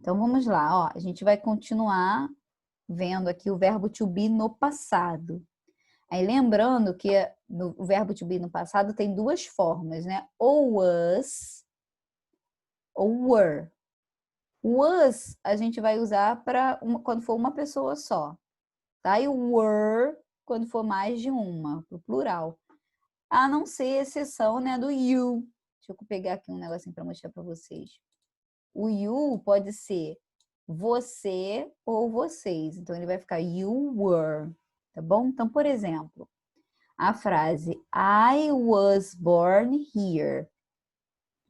Então, vamos lá, ó. A gente vai continuar vendo aqui o verbo to be no passado. Aí, lembrando que o verbo to be no passado tem duas formas, né? Ou was ou were. Was a gente vai usar para quando for uma pessoa só, tá? E o were quando for mais de uma, pro plural. A não ser exceção, né, do you. Deixa eu pegar aqui um negocinho para mostrar para vocês. O you pode ser você ou vocês. Então, ele vai ficar you were, tá bom? Então, por exemplo, a frase I was born here.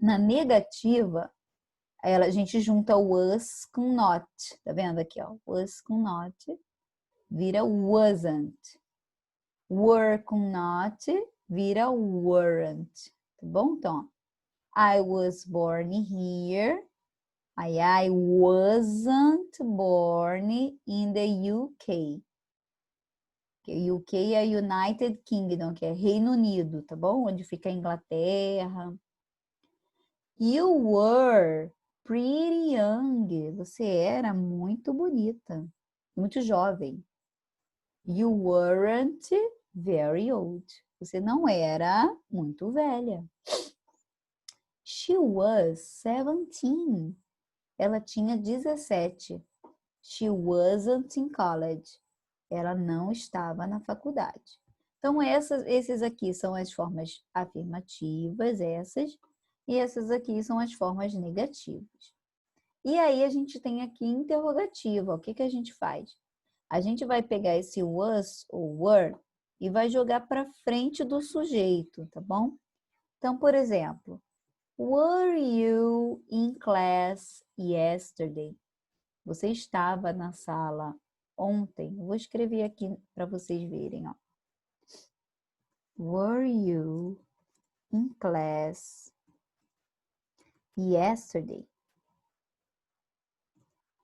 Na negativa, a gente junta was com not. Tá vendo aqui, ó? Was com not vira wasn't. Were com not vira weren't. Tá bom? Então, ó, I was born here. I wasn't born in the UK. UK é United Kingdom, que é Reino Unido, tá bom? Onde fica a Inglaterra. You were pretty young. Você era muito bonita, muito jovem. You weren't very old. Você não era muito velha. She was 17. Ela tinha 17. She wasn't in college. Ela não estava na faculdade. Então, esses aqui são as formas afirmativas, e essas aqui são as formas negativas. E aí, a gente tem aqui interrogativa. O que que a gente faz? A gente vai pegar esse was ou were e vai jogar para frente do sujeito, tá bom? Então, por exemplo, were you in class yesterday? Você estava na sala ontem? Eu vou escrever aqui para vocês verem, ó. Were you in class yesterday?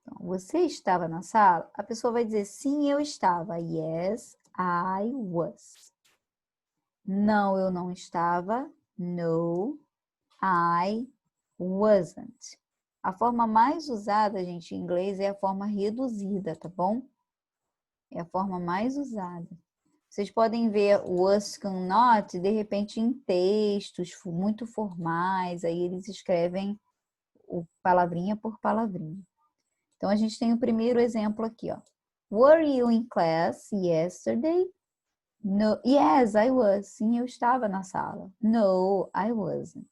Então, você estava na sala? A pessoa vai dizer sim, eu estava. Yes, I was. Não, eu não estava. No, I wasn't. A forma mais usada, gente, em inglês é a forma reduzida, tá bom? É a forma mais usada. Vocês podem ver o was com not, de repente, em textos muito formais, aí eles escrevem palavrinha por palavrinha. Então, a gente tem o primeiro exemplo aqui, ó. Were you in class yesterday? No, yes, I was. Sim, eu estava na sala. No, I wasn't.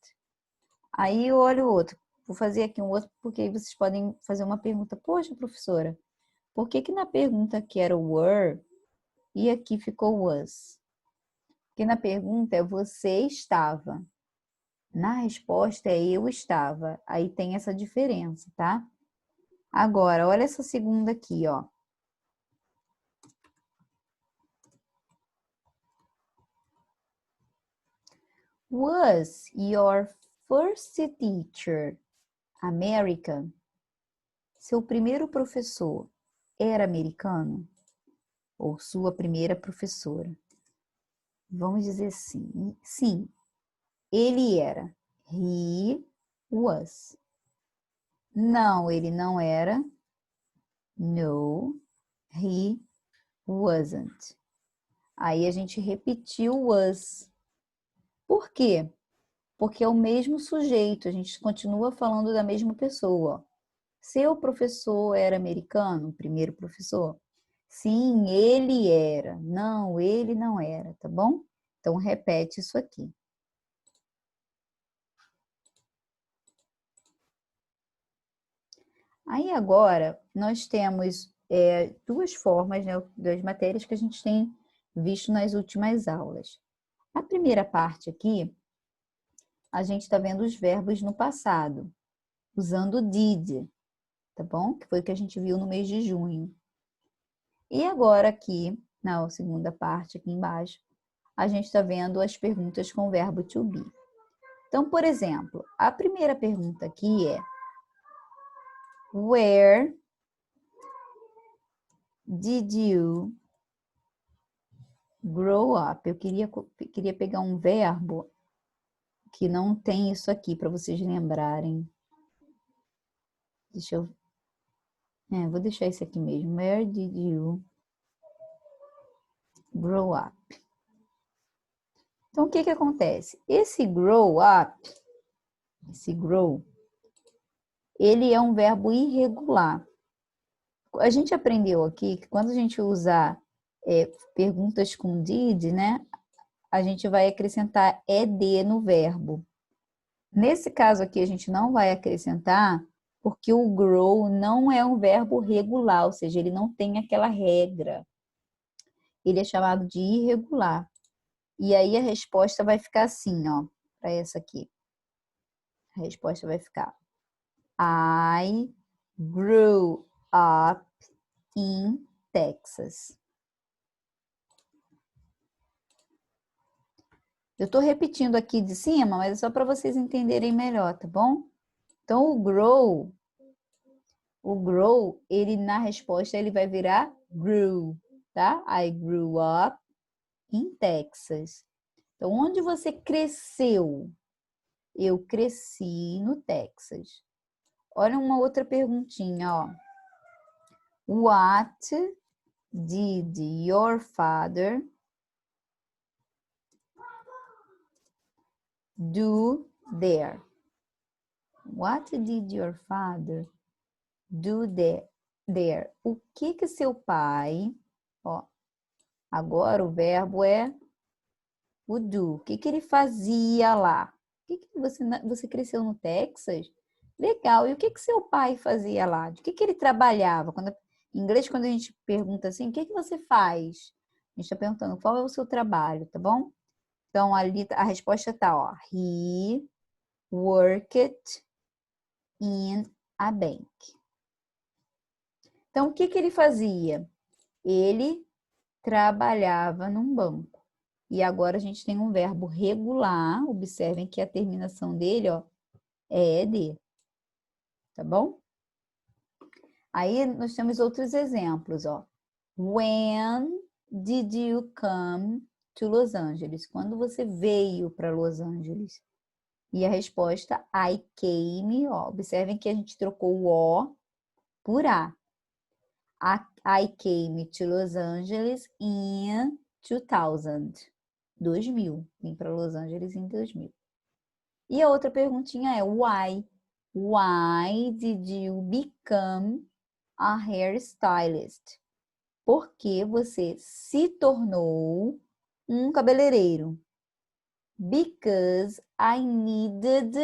Aí eu olho o outro. Vou fazer aqui um outro, porque aí vocês podem fazer uma pergunta. Poxa, professora, por que que na pergunta que era o were e aqui ficou was? Porque na pergunta é você estava. Na resposta é eu estava. Aí tem essa diferença, tá? Agora, olha essa segunda aqui, ó. Was your first teacher American? Seu primeiro professor era americano? Ou sua primeira professora? Vamos dizer sim. Sim, ele era. He was. Não, ele não era. No, he wasn't. Aí a gente repetiu was. Por quê? Porque é o mesmo sujeito, a gente continua falando da mesma pessoa. Seu professor era americano, o primeiro professor? Sim, ele era. Não, ele não era, tá bom? Então, repete isso aqui. Aí, agora, nós temos duas formas, né, das matérias que a gente tem visto nas últimas aulas. A primeira parte aqui, a gente está vendo os verbos no passado, usando did, tá bom? Que foi o que a gente viu no mês de junho. E agora aqui, na segunda parte, aqui embaixo, a gente está vendo as perguntas com o verbo to be. Então, por exemplo, a primeira pergunta aqui é Where did you grow up? Eu queria pegar um verbo que não tem isso aqui para vocês lembrarem. Deixa eu Vou deixar isso aqui mesmo. Where did you grow up? Então, o que que acontece? Esse grow up, esse grow, ele é um verbo irregular. A gente aprendeu aqui que quando a gente usar perguntas com did, né? A gente vai acrescentar ed no verbo. Nesse caso aqui, a gente não vai acrescentar porque o grow não é um verbo regular, ou seja, ele não tem aquela regra. Ele é chamado de irregular. E aí a resposta vai ficar assim, ó, para essa aqui. A resposta vai ficar: I grew up in Texas. Eu estou repetindo aqui de cima, mas é só para vocês entenderem melhor, tá bom? Então, o grow, ele na resposta, ele vai virar grew, tá? I grew up in Texas. Então, onde você cresceu? Eu cresci no Texas. Olha uma outra perguntinha, ó. What did your father do there? What did your father do there? O que que seu pai, ó, agora o verbo é o do. O que que ele fazia lá? Você cresceu no Texas? Legal. E o que que seu pai fazia lá? De que ele trabalhava? Em inglês, quando a gente pergunta assim, o que que você faz? A gente está perguntando qual é o seu trabalho, tá bom? Então, ali a resposta tá, ó. He worked in a bank. Então, o que que ele fazia? Ele trabalhava num banco. E agora a gente tem um verbo regular. Observem que a terminação dele, ó, é ed. Tá bom? Aí nós temos outros exemplos, ó. When did you come to Los Angeles? Quando você veio para Los Angeles? E a resposta, I came, ó. Observem que a gente trocou o O por A. I came to Los Angeles in 2000. 2000. Vim para Los Angeles em 2000. E a outra perguntinha é why? Why did you become a hairstylist? Por que você se tornou um cabeleireiro? Because I needed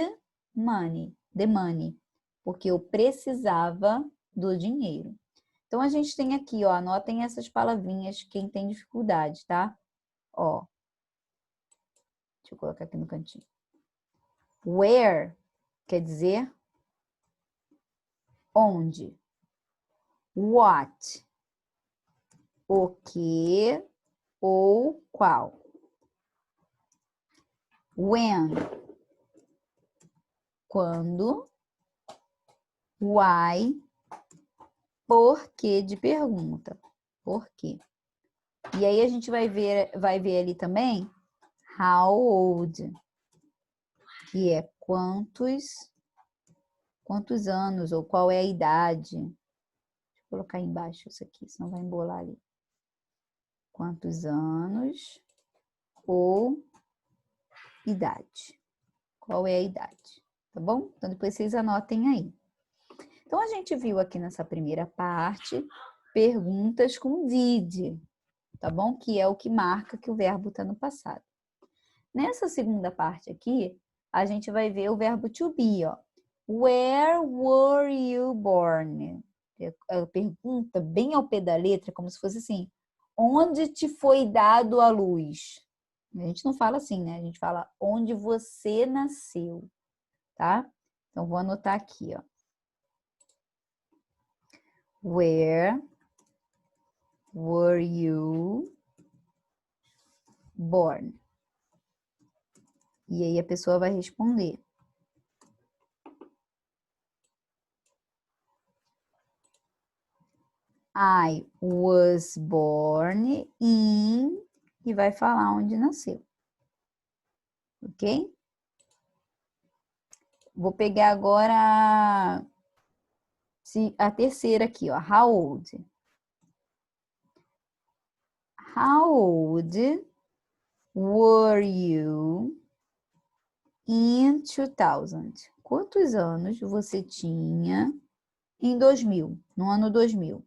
money. The money. Porque eu precisava do dinheiro. Então, a gente tem aqui, ó, anotem essas palavrinhas, quem tem dificuldade, tá? Ó, deixa eu colocar aqui no cantinho. Where quer dizer onde. What, o que ou qual. When, quando. Why, por que de pergunta. Por quê? E aí a gente vai ver ali também how old, que é quantos anos ou qual é a idade. Deixa eu colocar embaixo isso aqui, senão vai embolar ali. Quantos anos ou idade. Qual é a idade, tá bom? Então depois vocês anotem aí. Então a gente viu aqui nessa primeira parte perguntas com did, tá bom? Que é o que marca que o verbo está no passado. Nessa segunda parte aqui, a gente vai ver o verbo to be, ó. Where were you born? A pergunta bem ao pé da letra, como se fosse assim: onde te foi dado a luz? A gente não fala assim, né? A gente fala onde você nasceu, tá? Então, vou anotar aqui, ó. Where were you born? E aí a pessoa vai responder. I was born in... E vai falar onde nasceu. Ok? Vou pegar agora A terceira aqui, ó. How old? How old were you in 2000? Quantos anos você tinha em 2000, no ano 2000?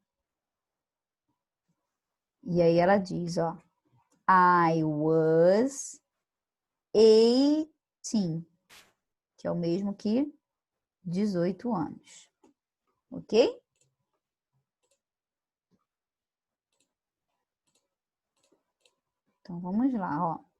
E aí ela diz, ó. I was 18, que é o mesmo que 18 anos. Ok? Então, vamos lá, ó.